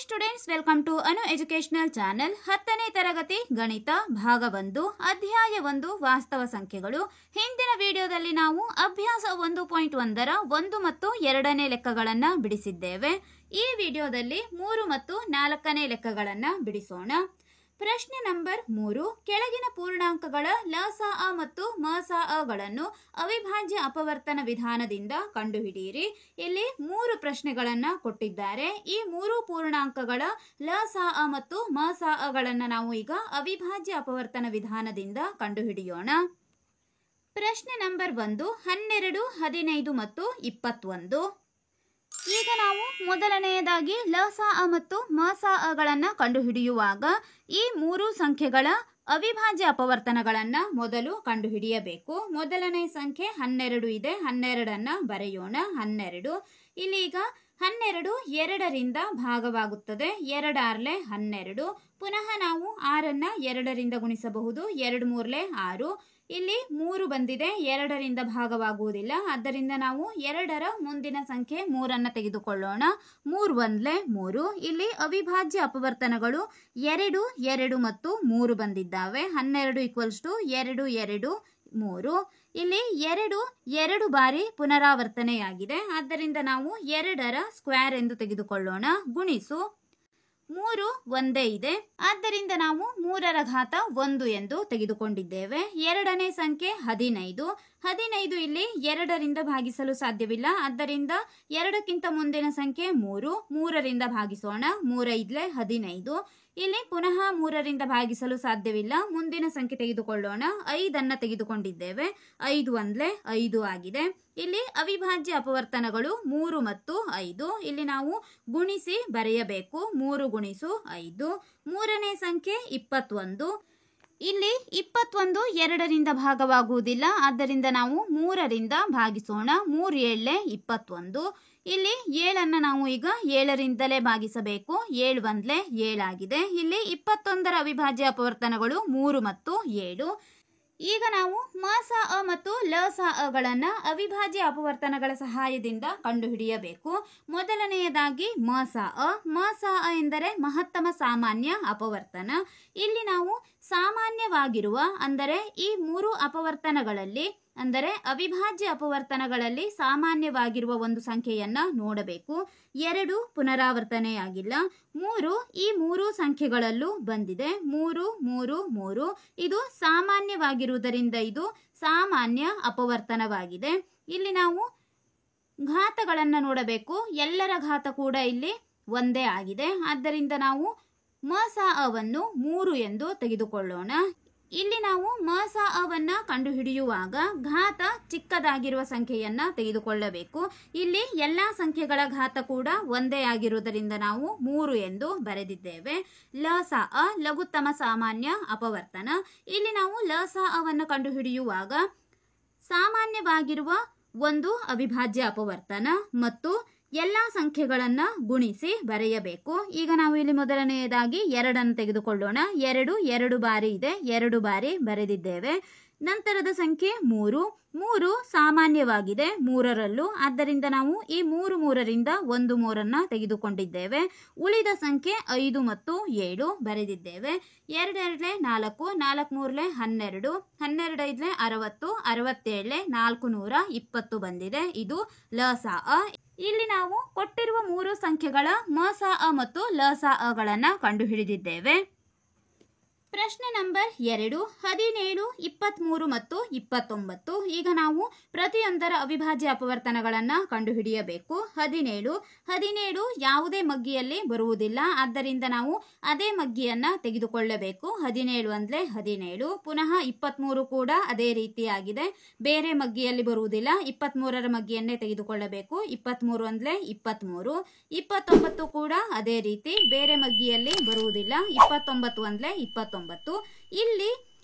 Hi students, welcome to Anu educational channel. 10ನೇ ತರಗತಿ ಗಣಿತ ಭಾಗ 1 ಅಧ್ಯಾಯ 1 ವಾಸ್ತವ ಸಂಖ್ಯೆಗಳು. ಹಿಂದಿನ ವಿಡಿಯೋದಲ್ಲಿ ನಾವು ಅಭ್ಯಾಸ 1.1ರ 1 ಮತ್ತು 2ನೇ ಲೆಕ್ಕಗಳನ್ನು ಬಿಡಿಸಿದ್ದೇವೆ. ಈ ವಿಡಿಯೋದಲ್ಲಿ 3 ಮತ್ತು 4ನೇ ಲೆಕ್ಕಗಳನ್ನು ಬಿಡಿಸೋಣ. ಪ್ರಶ್ನೆ ನಂಬರ್ 3. ಕೆಳಗಿನ ಪೂರ್ಣಾಂಕಗಳ ಲಸಅ ಮತ್ತು ಮಸಅಗಳನ್ನು ಅವಿಭಾಜ್ಯ ಅಪವರ್ತನ ವಿಧಾನದಿಂದ ಕಂಡುಹಿಡಿಯಿರಿ. ಇಲ್ಲಿ 3 ಪ್ರಶ್ನೆಗಳನ್ನು ಕೊಟ್ಟಿದ್ದಾರೆ. ಈ 3 ಪೂರ್ಣಾಂಕಗಳ ಲಸಅ ಮತ್ತು ಮಸಅಗಳನ್ನು ನಾವು ಈಗ ಅವಿಭಾಜ್ಯ ಅಪವರ್ತನ ವಿಧಾನದಿಂದ ಕಂಡುಹಿಡಿಯೋಣ. ಪ್ರಶ್ನೆ ನಂಬರ್ 1. 12, 15 ಮತ್ತು 21. ಈಗ ನಾವು ಮೊದಲನೆಯದಾಗಿ ಲಸಅ ಮತ್ತು ಮಸಅಗಳನ್ನು ಕಂಡುಹಿಡಿಯುವಾಗ ಈ 3 ಸಂಖ್ಯೆಗಳ ಅವಿಭಾಜ್ಯ ಅಪವರ್ತನಗಳನ್ನು ಮೊದಲು ಕಂಡುಹಿಡಿಯಬೇಕು. ಮೊದಲನೇ ಸಂಖ್ಯೆ 12 ಇದೆ. 12ಅನ್ನು ಬರೆಯೋಣ. 12 ಇಲ್ಲಿ ಈಗ 12 2ರಿಂದ ಭಾಗವಾಗುತ್ತದೆ. 2 6 12. ಪುನಃ ನಾವು 6ಅನ್ನು 2ರಿಂದ ಗುಣಿಸಬಹುದು. 2 3 6. ಇಲ್ಲಿ 3 ಬಂದಿದೆ. 2ರಿಂದ ಭಾಗವಾಗುವುದಿಲ್ಲ. ಆದ್ದರಿಂದ ನಾವು 2ರ ಮುಂದಿನ ಸಂಖ್ಯೆ 3ಅನ್ನು ತೆಗೆದುಕೊಳ್ಳೋಣ. 3 1 3. ಇಲ್ಲಿ ಅವಿಭಾಜ್ಯ ಅಪವರ್ತನಗಳು 2 2 ಮತ್ತು 3 ಬಂದಿದ್ದಾವೆ. 12 2 2 3. ಇಲ್ಲಿ 2 ಬಾರಿ ಪುನರಾವರ್ತನೆಯಾಗಿದೆ. ಆದ್ದರಿಂದ ನಾವು 2ರ ಸ್ಕ್ವೇರ್ ಎಂದು ತೆಗೆದುಕೊಳ್ಳೋಣ. ಗುಣಿಸು 3 ಒಂದೇ ಇದೆ. ಆದ್ದರಿಂದ ನಾವು 3ರ ಘಾತ 1 ಎಂದು ತೆಗೆದುಕೊಂಡಿದ್ದೇವೆ. 2ನೇ ಸಂಖ್ಯೆ 15. 15 ಇಲ್ಲಿ 2ರಿಂದ ಭಾಗಿಸಲು ಸಾಧ್ಯವಿಲ್ಲ. ಆದ್ದರಿಂದ 2ಕ್ಕಿಂತ ಮುಂದಿನ ಸಂಖ್ಯೆ 3. 3ರಿಂದ ಭಾಗಿಸೋಣ. 3 5 15. ಇಲ್ಲಿ ಪುನಃ 3ರಿಂದ ಭಾಗಿಸಲು ಸಾಧ್ಯವಿಲ್ಲ. ಮುಂದಿನ ಸಂಖ್ಯೆ ತೆಗೆದುಕೊಳ್ಳೋಣ. 5ಅನ್ನು ತೆಗೆದುಕೊಂಡಿದ್ದೇವೆ. 5 1 5 ಆಗಿದೆ. ಇಲ್ಲಿ ಅವಿಭಾಜ್ಯ ಅಪವರ್ತನಗಳು 3 ಮತ್ತು 5. ಇಲ್ಲಿ ನಾವು ಗುಣಿಸಿ ಬರೆಯಬೇಕು. 3 ಗುಣಿಸು 5. ಮೂರನೇ ಸಂಖ್ಯೆ 21. ಇಲ್ಲಿ 21 2ರಿಂದ ಭಾಗವಾಗುವುದಿಲ್ಲ. ಆದ್ದರಿಂದ ನಾವು 3ರಿಂದ ಭಾಗಿಸೋಣ. 3 7 21. ಇಲ್ಲಿ 7ಅನ್ನು ನಾವು ಈಗ 7ರಿಂದಲೇ ಭಾಗಿಸಬೇಕು. 7 1 7 ಆಗಿದೆ. ಇಲ್ಲಿ 21ರ ಅವಿಭಾಜ್ಯ ಅಪವರ್ತನಗಳು 3 ಮತ್ತು 7. ಈಗ ನಾವು ಮಸಅ ಮತ್ತು ಲಸಅಗಳನ್ನು ಅವಿಭಾಜ್ಯ ಅಪವರ್ತನಗಳ ಸಹಾಯದಿಂದ ಕಂಡುಹಿಡಿಯಬೇಕು. ಮೊದಲನೆಯದಾಗಿ ಮಸಅ ಎಂದರೆ ಮಹತ್ತಮ ಸಾಮಾನ್ಯ ಅಪವರ್ತನ. ಇಲ್ಲಿ ನಾವು ಸಾಮಾನ್ಯವಾಗಿರುವ ಅಂದರೆ ಈ 3 ಅಪವರ್ತನಗಳಲ್ಲಿ ಅಂದರೆ ಅವಿಭಾಜ್ಯ ಅಪವರ್ತನಗಳಲ್ಲಿ ಸಾಮಾನ್ಯವಾಗಿರುವ ಒಂದು ಸಂಖ್ಯೆಯನ್ನ ನೋಡಬೇಕು. 2 ಪುನರಾವರ್ತನೆಯಾಗಿಲ್ಲ. 3 ಈ 3 ಸಂಖ್ಯೆಗಳಲ್ಲೂ ಬಂದಿದೆ. 3 3 3. ಇದು ಸಾಮಾನ್ಯವಾಗಿರುವುದರಿಂದ ಇದು ಸಾಮಾನ್ಯ ಅಪವರ್ತನವಾಗಿದೆ. ಇಲ್ಲಿ ನಾವು ಘಾತಗಳನ್ನು ನೋಡಬೇಕು. ಎಲ್ಲರ ಘಾತ ಕೂಡ ಇಲ್ಲಿ ಒಂದೇ ಆಗಿದೆ. ಆದ್ದರಿಂದ ನಾವು ಮಸಅವನ್ನು 3 ಎಂದು ತೆಗೆದುಕೊಳ್ಳೋಣ. ಇಲ್ಲಿ ನಾವು ಮಸಅವನ್ನು ಕಂಡುಹಿಡಿಯುವಾಗ ಘಾತ ಚಿಕ್ಕದಾಗಿರುವ ಸಂಖ್ಯೆಯನ್ನ ತೆಗೆದುಕೊಳ್ಳಬೇಕು. ಇಲ್ಲಿ ಎಲ್ಲಾ ಸಂಖ್ಯೆಗಳ ಘಾತ ಕೂಡ ಒಂದೇ ಆಗಿರುವುದರಿಂದ ನಾವು 3 ಎಂದು ಬರೆದಿದ್ದೇವೆ. ಲಸಅ ಲಘುತ್ತಮ ಸಾಮಾನ್ಯ ಅಪವರ್ತನ. ಇಲ್ಲಿ ನಾವು ಲಸಅವನ್ನು ಕಂಡುಹಿಡಿಯುವಾಗ ಸಾಮಾನ್ಯವಾಗಿರುವ ಒಂದು ಅವಿಭಾಜ್ಯ ಅಪವರ್ತನ ಮತ್ತು ಎಲ್ಲಾ ಸಂಖ್ಯೆಗಳನ್ನು ಗುಣಿಸಿ ಬರೆಯಬೇಕು. ಈಗ ನಾವು ಇಲ್ಲಿ ಮೊದಲನೆಯದಾಗಿ 2ಅನ್ನು ತೆಗೆದುಕೊಳ್ಳೋಣ. 2 ಬಾರಿ ಇದೆ. 2 ಬಾರಿ ಬರೆದಿದ್ದೇವೆ. ನಂತರದ ಸಂಖ್ಯೆ 3 ಸಾಮಾನ್ಯವಾಗಿದೆ 3ರಲ್ಲೂ. ಆದ್ದರಿಂದ ನಾವು ಈ 3ರಿಂದ 1 3ಅನ್ನು ತೆಗೆದುಕೊಂಡಿದ್ದೇವೆ. ಉಳಿದ ಸಂಖ್ಯೆ 5 ಮತ್ತು 7 ಬರೆದಿದ್ದೇವೆ. 2 2 4 4 3 12 12 5 60 67 420 ಬಂದಿದೆ. ಇದು ಲಸಅ. ಇಲ್ಲಿ ನಾವು ಕೊಟ್ಟಿರುವ 3 ಸಂಖ್ಯೆಗಳ ಮಸಅ ಮತ್ತು ಲಸಅಗಳನ್ನು ಕಂಡುಹಿಡಿದಿದ್ದೇವೆ. ಪ್ರಶ್ನೆ ನಂಬರ್ 2. 17 23 ಮತ್ತು 29. ಈಗ ನಾವು ಪ್ರತಿಯೊಂದರ ಅವಿಭಾಜ್ಯ ಅಪವರ್ತನಗಳನ್ನು ಕಂಡುಹಿಡಿಯಬೇಕು. 17 ಯಾವುದೇ ಮಗ್ಗಿಯಲ್ಲಿ ಬರುವುದಿಲ್ಲ. ಆದ್ದರಿಂದ ನಾವು ಅದೇ ಮಗ್ಗಿಯನ್ನ ತೆಗೆದುಕೊಳ್ಳಬೇಕು. 17 1 17. ಪುನಃ 23 ಕೂಡ ಅದೇ ರೀತಿಯಾಗಿದೆ. ಬೇರೆ ಮಗ್ಗಿಯಲ್ಲಿ ಬರುವುದಿಲ್ಲ. 23ರ ಮಗ್ಗಿಯನ್ನೇ ತೆಗೆದುಕೊಳ್ಳಬೇಕು. 23 1 23. 29 ಕೂಡ ಅದೇ ರೀತಿ ಬೇರೆ ಮಗ್ಗಿಯಲ್ಲಿ ಬರುವುದಿಲ್ಲ. 29 1 29. ಇಲ್ಲಿ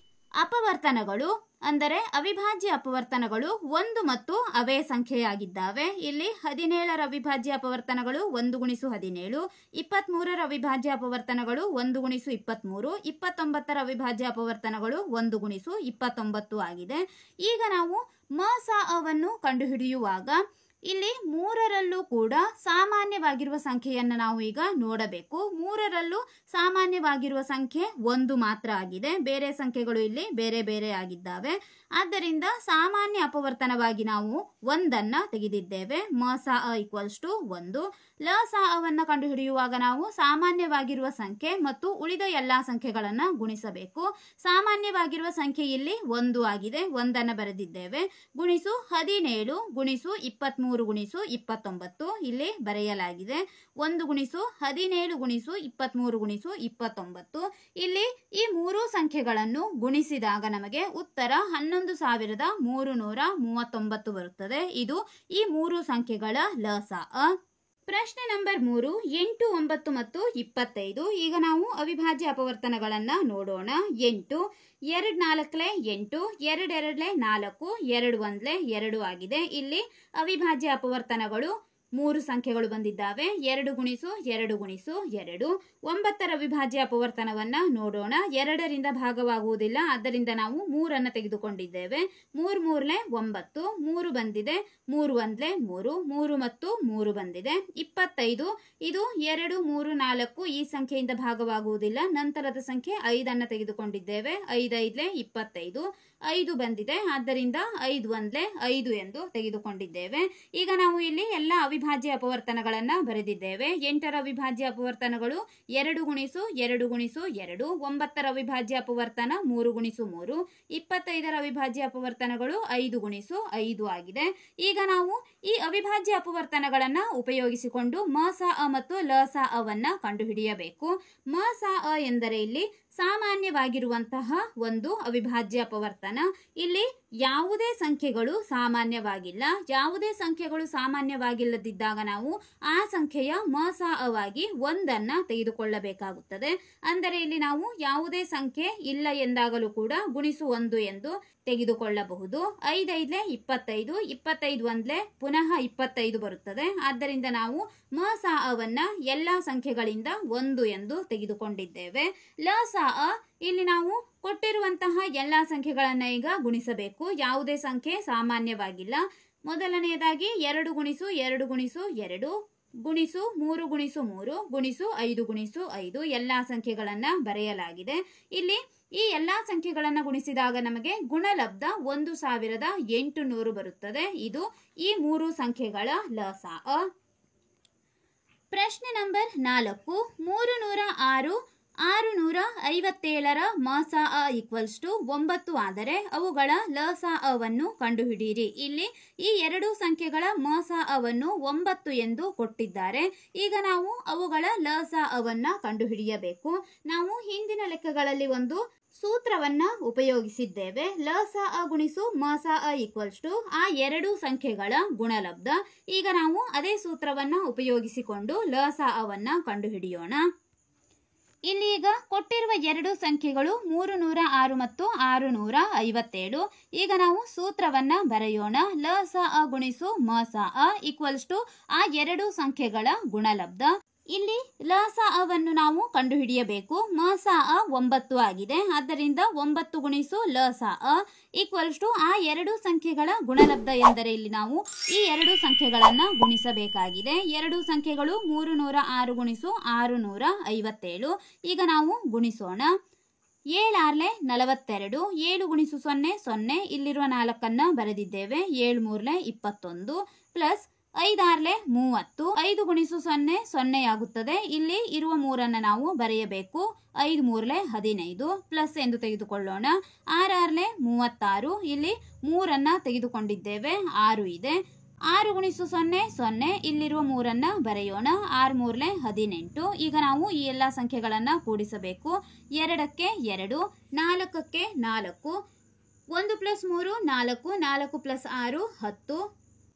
ಅಪವರ್ತನಗಳು ಅಂದರೆ ಅವಿಭಾಜ್ಯ ಅಪವರ್ತನಗಳು 1 ಮತ್ತು ಅವೇ ಸಂಖ್ಯೆಯಾಗಿದ್ದಾವೆ. ಇಲ್ಲಿ 17ರ ಅವಿಭಾಜ್ಯ ಅಪವರ್ತನಗಳು 1 × 17. 23ರ ಅವಿಭಾಜ್ಯ ಅಪವರ್ತನಗಳು 1 × 23. 29ರ ಅವಿಭಾಜ್ಯ ಅಪವರ್ತನಗಳು 1 × 29 ಆಗಿದೆ. ಈಗ ನಾವು ಮಸಅವನ್ನು ಕಂಡುಹಿಡಿಯುವಾಗ ಇಲ್ಲಿ ಮೂರರಲ್ಲೂ ಕೂಡ ಸಾಮಾನ್ಯವಾಗಿರುವ ಸಂಖ್ಯೆಯನ್ನು ನಾವು ಈಗ ನೋಡಬೇಕು. ಮೂರರಲ್ಲೂ ಸಾಮಾನ್ಯವಾಗಿರುವ ಸಂಖ್ಯೆ 1 ಮಾತ್ರ ಆಗಿದೆ. ಬೇರೆ ಸಂಖ್ಯೆಗಳು ಇಲ್ಲಿ ಬೇರೆ ಬೇರೆ ಆಗಿದ್ದಾವೆ. ಆದ್ದರಿಂದ ಸಾಮಾನ್ಯ ಅಪವರ್ತನವಾಗಿ ನಾವು 1 ತೆಗೆದಿದ್ದೇವೆ. ಮಸ ಅ ಈಕ್ವಲ್ಸ್ ಟು 1. ಲಸ ಅವನ್ನು ಕಂಡುಹಿಡಿಯುವಾಗ ನಾವು ಸಾಮಾನ್ಯವಾಗಿರುವ ಸಂಖ್ಯೆ ಮತ್ತು ಉಳಿದ ಎಲ್ಲಾ ಸಂಖ್ಯೆಗಳನ್ನು ಗುಣಿಸಬೇಕು. ಸಾಮಾನ್ಯವಾಗಿರುವ ಸಂಖ್ಯೆ ಇಲ್ಲಿ 1 ಆಗಿದೆ. 1 ಬರೆದಿದ್ದೇವೆ. ಗುಣಿಸು 17 ಗುಣಿಸು 23 ಗುಣಿಸು 29 ಇಲ್ಲಿ ಬರೆಯಲಾಗಿದೆ. 1 ಗುಣಿಸು 17 ಗುಣಿಸು 23 ಗುಣಿಸು 29. ಇಲ್ಲಿ ಈ ಮೂರು ಸಂಖ್ಯೆಗಳನ್ನು ಗುಣಿಸಿದಾಗ ನಮಗೆ ಉತ್ತರ 11,339 ಬರುತ್ತದೆ. ಇದು ಈ ಮೂರು ಸಂಖ್ಯೆಗಳ ಲಸ ಅ. ಪ್ರಶ್ನೆ ನಂಬರ್ 3, 8, 9 ಮತ್ತು 25. ಈಗ ನಾವು ಅವಿಭಾಜ್ಯ ಅಪವರ್ತನಗಳನ್ನ ನೋಡೋಣ. 8 2 4 8, 2 2 4, 2 1 2 ಆಗಿದೆ. ಇಲ್ಲಿ ಅವಿಭಾಜ್ಯ ಅಪವರ್ತನಗಳು ಮೂರು ಸಂಖ್ಯೆಗಳು ಬಂದಿದ್ದಾವೆ. 2 ಗುಣಿಸು 2 ಗುಣಿಸು 2. 9ರ ಅವಿಭಾಜ್ಯ ಅಪವರ್ತನವನ್ನ ನೋಡೋಣ. 2ರಿಂದ ಭಾಗವಾಗುವುದಿಲ್ಲ, ಆದ್ದರಿಂದ ನಾವು 3 ತೆಗೆದುಕೊಂಡಿದ್ದೇವೆ. 3 3 9, 3 ಬಂದಿದೆ. 3 1 3, 3 ಮತ್ತು 3 ಬಂದಿದೆ. 25 ಇದು 2 3 4 ಈ ಸಂಖ್ಯೆಯಿಂದ ಭಾಗವಾಗುವುದಿಲ್ಲ. ನಂತರದ ಸಂಖ್ಯೆ 5 ತೆಗೆದುಕೊಂಡಿದ್ದೇವೆ. 5 5 25, 5 ಬಂದಿದೆ. ಆದ್ದರಿಂದ 5 1 5 ಎಂದು ತೆಗೆದುಕೊಂಡಿದ್ದೇವೆ. ಈಗ ನಾವು ಇಲ್ಲಿ ಎಲ್ಲ ಅವಿಭಾಜ್ಯ ಅಪವರ್ತನಗಳನ್ನ ಬರೆದಿದ್ದೇವೆ. 8ರ ಅವಿಭಾಜ್ಯ ಅಪವರ್ತನಗಳು 2 ಗುಣಿಸು 2 ಗುಣಿಸು 2. 9ರ ಅವಿಭಾಜ್ಯ ಅಪವರ್ತನ 3 ಗುಣಿಸು 3. 25ರ ಅವಿಭಾಜ್ಯ ಅಪವರ್ತನಗಳು 5 ಗುಣಿಸು 5 ಆಗಿದೆ. ಈಗ ನಾವು ಈ ಅವಿಭಾಜ್ಯ ಅಪವರ್ತನಗಳನ್ನ ಉಪಯೋಗಿಸಿಕೊಂಡು ಮಸ ಅ ಮತ್ತು ಲಸ ಅವನ್ನ ಕಂಡುಹಿಡಿಯಬೇಕು. ಮಸ ಅ ಎಂದರೆ ಇಲ್ಲಿ ಸಾಮಾನ್ಯವಾಗಿರುವಂತಹ ಒಂದು ಅವಿಭಾಜ್ಯ ಅಪವರ್ತನ. ಇಲ್ಲಿ ಯಾವುದೇ ಸಂಖ್ಯೆಗಳು ಸಾಮಾನ್ಯವಾಗಿಲ್ಲ. ಯಾವುದೇ ಸಂಖ್ಯೆಗಳು ಸಾಮಾನ್ಯವಾಗಿಲ್ಲದಿದ್ದಾಗ ನಾವು ಆ ಸಂಖ್ಯೆಯ ಮಸ ಅವಾಗಿ 1 ತೆಗೆದುಕೊಳ್ಳಬೇಕಾಗುತ್ತದೆ. ಅಂದರೆ ಇಲ್ಲಿ ನಾವು ಯಾವುದೇ ಸಂಖ್ಯೆ ಇಲ್ಲ ಎಂದಾಗಲೂ ಕೂಡ ಗುಣಿಸು 1 ಎಂದು ತೆಗೆದುಕೊಳ್ಳಬಹುದು. 5 5 25, 25 1 ಪುನಃ 25 ಬರುತ್ತದೆ. ಆದ್ದರಿಂದ ನಾವು ಮಸ ಅವನ್ನ ಎಲ್ಲಾ ಸಂಖ್ಯೆಗಳಿಂದ 1 ಎಂದು ತೆಗೆದುಕೊಂಡಿದ್ದೇವೆ. ಲಸ ಅ ಇಲ್ಲಿ ನಾವು ಕೊಟ್ಟಿರುವಂತಹ ಎಲ್ಲಾ ಸಂಖ್ಯೆಗಳನ್ನ ಈಗ ಗುಣಿಸಬೇಕು. ಯಾವುದೇ ಸಂಖ್ಯೆ ಸಾಮಾನ್ಯವಾಗಿಲ್ಲ. ಮೊದಲನೆಯದಾಗಿ 2 ಗುಣಿಸು 2 ಗುಣಿಸು 2 ಗುಣಿಸು 3 ಗುಣಿಸು 3 ಗುಣಿಸು 5 ಗುಣಿಸು 5 ಎಲ್ಲಾ ಸಂಖ್ಯೆಗಳನ್ನ ಬರೆಯಲಾಗಿದೆ. ಇಲ್ಲಿ ಈ ಎಲ್ಲಾ ಸಂಖ್ಯೆಗಳನ್ನ ಗುಣಿಸಿದಾಗ ನಮಗೆ ಗುಣಲಬ್ಧ 1800 ಬರುತ್ತದೆ. ಇದು ಈ ಮೂರು ಸಂಖ್ಯೆಗಳ ಲಸ ಅ. ಪ್ರಶ್ನೆ ನಂಬರ್ 4, 306 657ರ ಮಸ ಅ ಈಕ್ವಲ್ಸ್ ಟು 9 ಆದರೆ ಅವುಗಳ ಲಸ ಅವನ್ನು ಕಂಡುಹಿಡಿಯಿರಿ. ಇಲ್ಲಿ ಈ ಎರಡು ಸಂಖ್ಯೆಗಳ ಮಸ ಅವನ್ನು 9 ಎಂದು ಕೊಟ್ಟಿದ್ದಾರೆ. ಈಗ ನಾವು ಅವುಗಳ ಲಸ ಅವನ್ನ ಕಂಡುಹಿಡಿಯಬೇಕು. ನಾವು ಹಿಂದಿನ ಲೆಕ್ಕಗಳಲ್ಲಿ ಒಂದು ಸೂತ್ರವನ್ನ ಉಪಯೋಗಿಸಿದ್ದೇವೆ. ಲಸ ಅ ಗುಣಿಸು ಮಸ ಅ ಈಕ್ವಲ್ಸ್ ಟು ಆ ಎರಡು ಸಂಖ್ಯೆಗಳ ಗುಣಲಬ್ಧ. ಈಗ ನಾವು ಅದೇ ಸೂತ್ರವನ್ನ ಉಪಯೋಗಿಸಿಕೊಂಡು ಲಸ ಅವನ್ನ ಕಂಡುಹಿಡಿಯೋಣ. ಇಲ್ಲಿ ಈಗ ಕೊಟ್ಟಿರುವ ಎರಡು ಸಂಖ್ಯೆಗಳು 306 ಮತ್ತು 657. ಈಗ ನಾವು ಸೂತ್ರವನ್ನ ಬರೆಯೋಣ. ಲಸ ಅ ಗುಣಿಸು ಮಸ ಅ ಈಕ್ವಲ್ಸ್ ಟು ಆ ಎರಡು ಸಂಖ್ಯೆಗಳ ಗುಣಲಬ್ಧ. ಇಲ್ಲಿ ಲಸ ಅವನ್ನು ನಾವು ಕಂಡುಹಿಡಿಯಬೇಕು. ಮಸ ಅ 9 ಆಗಿದೆ. ಆದ್ದರಿಂದ 9 ಗುಣಿಸು ಲಸ ಅ ಈಕ್ವಲ್ಸ್ ಟು ಆ ಎರಡು ಸಂಖ್ಯೆಗಳ ಗುಣಲಬ್ಧ ಎಂದರೆ ಇಲ್ಲಿ ನಾವು ಈ ಎರಡು ಸಂಖ್ಯೆಗಳನ್ನ ಗುಣಿಸಬೇಕಾಗಿದೆ. ಎರಡು ಸಂಖ್ಯೆಗಳು 306 ಗುಣಿಸು 657. ಈಗ ನಾವು ಗುಣಿಸೋಣ. 7 6 42, 7 ಗುಣಿಸು 0 0 ಇಲ್ಲಿರುವ 4 ಬರೆದಿದ್ದೇವೆ. 7 3 21 ಪ್ಲಸ್ 5 6 30, 5 ಗುಣಿಸು 0 0 ಆಗುತ್ತದೆ. ಇಲ್ಲಿ ಇರುವ 3 ನಾವು ಬರೆಯಬೇಕು. 5 3 15 ಪ್ಲಸ್ ಎಂದು ತೆಗೆದುಕೊಳ್ಳೋಣ. 6 6 36, ಇಲ್ಲಿ 3 ತೆಗೆದುಕೊಂಡಿದ್ದೇವೆ. 6 ಇದೆ. 6 ಗುಣಿಸು 0 0 ಇಲ್ಲಿರುವ 3 ಬರೆಯೋಣ. 6 3 18. ಈಗ ನಾವು ಈ ಎಲ್ಲ ಸಂಖ್ಯೆಗಳನ್ನ ಕೂಡಿಸಬೇಕು. 2ಕ್ಕೆ 2, 4ಕ್ಕೆ 4, 1 plus 3 4, 4 plus 6 10,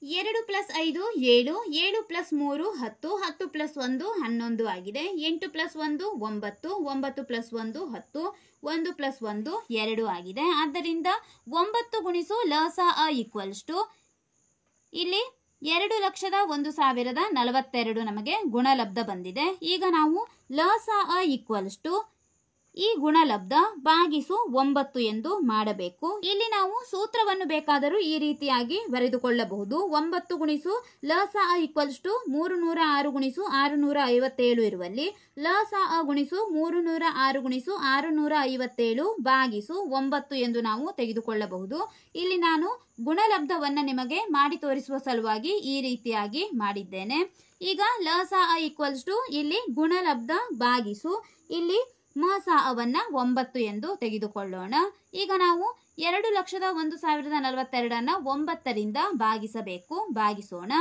2 plus 5 7, 7 plus 3 10, 10 plus 1 11 ಆಗಿದೆ. 8 ಪ್ಲಸ್ 1 9, 9 ಪ್ಲಸ್ 1 10, 1 ಪ್ಲಸ್ 1 2 ಆಗಿದೆ. ಆದ್ದರಿಂದ 9 ಗುಣಿಸು ಲಸ ಅ ಈಕ್ವಲ್ಸ್ ಟು ಇಲ್ಲಿ 2,01,042 ನಮಗೆ ಗುಣಲಬ್ಧ ಬಂದಿದೆ. ಈಗ ನಾವು ಲಸ ಅ ಈಕ್ವಲ್ಸ್ ಟು ಈ ಗುಣಲಬ್ಧ ಭಾಗಿಸು 9 ಎಂದು ಮಾಡಬೇಕು. ಇಲ್ಲಿ ನಾವು ಸೂತ್ರವನ್ನು ಬೇಕಾದರೂ ಈ ರೀತಿಯಾಗಿ ಬರೆದುಕೊಳ್ಳಬಹುದು. 9 ಗುಣಿಸು ಲಸಾ ಈಕ್ವಲ್ಸ್ ಟು 306 ಗುಣಿಸು 657 ಇರುವಲ್ಲಿ ಲಸಾ ಗುಣಿಸು 306 ಗುಣಿಸು 657 ಭಾಗಿಸು 9 ಎಂದು ನಾವು ತೆಗೆದುಕೊಳ್ಳಬಹುದು. ಇಲ್ಲಿ ನಾನು ಗುಣಲಬ್ಧವನ್ನು ನಿಮಗೆ ಮಾಡಿ ತೋರಿಸುವ ಸಲುವಾಗಿ ಈ ರೀತಿಯಾಗಿ ಮಾಡಿದ್ದೇನೆ. ಈಗ ಲಸಾ ಈಕ್ವಲ್ಸ್ ಟು ಇಲ್ಲಿ ಗುಣಲಬ್ಧ ಭಾಗಿಸು ಇಲ್ಲಿ ಮಸಾಅವನ್ನ 9 ಎಂದು ತೆಗೆದುಕೊಳ್ಳೋಣ. ಈಗ ನಾವು 2,01,042 9 ರಿಂದ ಭಾಗಿಸಬೇಕು. ಭಾಗಿಸೋಣ.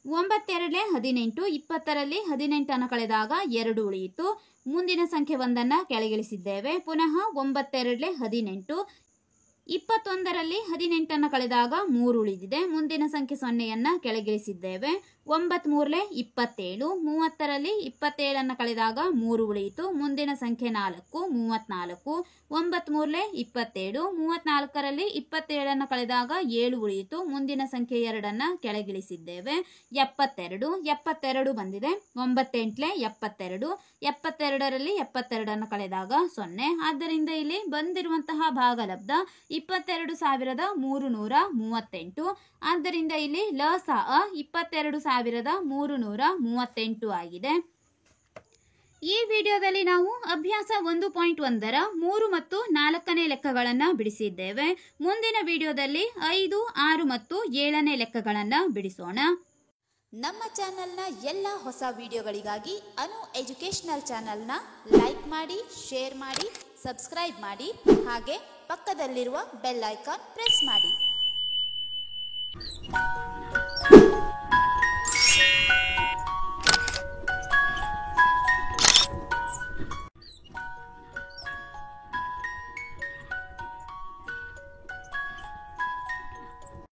9 2 18, 20ರಲ್ಲಿ 18 ಕಳೆದಾಗ 2 ಉಳಿಯಿತು. ಮುಂದಿನ ಸಂಖ್ಯೆ 1 ಕೆಳಗಿಳಿಸಿದ್ದೇವೆ. ಪುನಃ 9 2 18, 21ರಲ್ಲಿ 18 ಕಳೆದಾಗ 3 ಉಳಿದಿದೆ. ಮುಂದಿನ ಸಂಖ್ಯೆ 0 ಕೆಳಗಿಳಿಸಿದ್ದೇವೆ. 9 3 27, 30ರಲ್ಲಿ 27 ಕಳೆದಾಗ 3 ಉಳಿಯಿತು. ಮುಂದಿನ ಸಂಖ್ಯೆ 4 34, 9 3 27, 34ರಲ್ಲಿ 27 ಕಳೆದಾಗ 7 ಉಳಿಯಿತು. ಮುಂದಿನ ಸಂಖ್ಯೆ 2 ಕೆಳಗಿಳಿಸಿದ್ದೇವೆ. 72 ಬಂದಿದೆ. 9 8 72, 72ರಲ್ಲಿ 72 ಕಳೆದಾಗ 0. ಆದ್ದರಿಂದ ಇಲ್ಲಿ ಬಂದಿರುವಂತಹ ಭಾಗಲಬ್ಧ 22,338. ಆದ್ದರಿಂದ ಇಲ್ಲಿ ಲಸಾ 22,338 ಆಗಿದೆ. ಈ ವಿಡಿಯೋದಲ್ಲಿ ನಾವು ಅಭ್ಯಾಸ 1.1ರ 3 ಮತ್ತು 4ನೇ ಲೆಕ್ಕಗಳನ್ನು ಬಿಡಿಸಿದ್ದೇವೆ. ಮುಂದಿನ ವಿಡಿಯೋದಲ್ಲಿ 5, 6 ಮತ್ತು 7ನೇ ಲೆಕ್ಕಗಳನ್ನು ಬಿಡಿಸೋಣ. ನಮ್ಮ ಚಾನೆಲ್ನ ಎಲ್ಲ ಹೊಸ ವಿಡಿಯೋಗಳಿಗಾಗಿ ಅನು ಎಜುಕೇಷನಲ್ ಚಾನೆಲ್ನ ಲೈಕ್ ಮಾಡಿ, ಶೇರ್ ಮಾಡಿ, ಸಬ್ಸ್ಕ್ರೈಬ್ ಮಾಡಿ, ಹಾಗೆ ಪಕ್ಕದಲ್ಲಿರುವ ಬೆಲ್ ಐಕಾನ್ ಪ್ರೆಸ್ ಮಾಡಿ.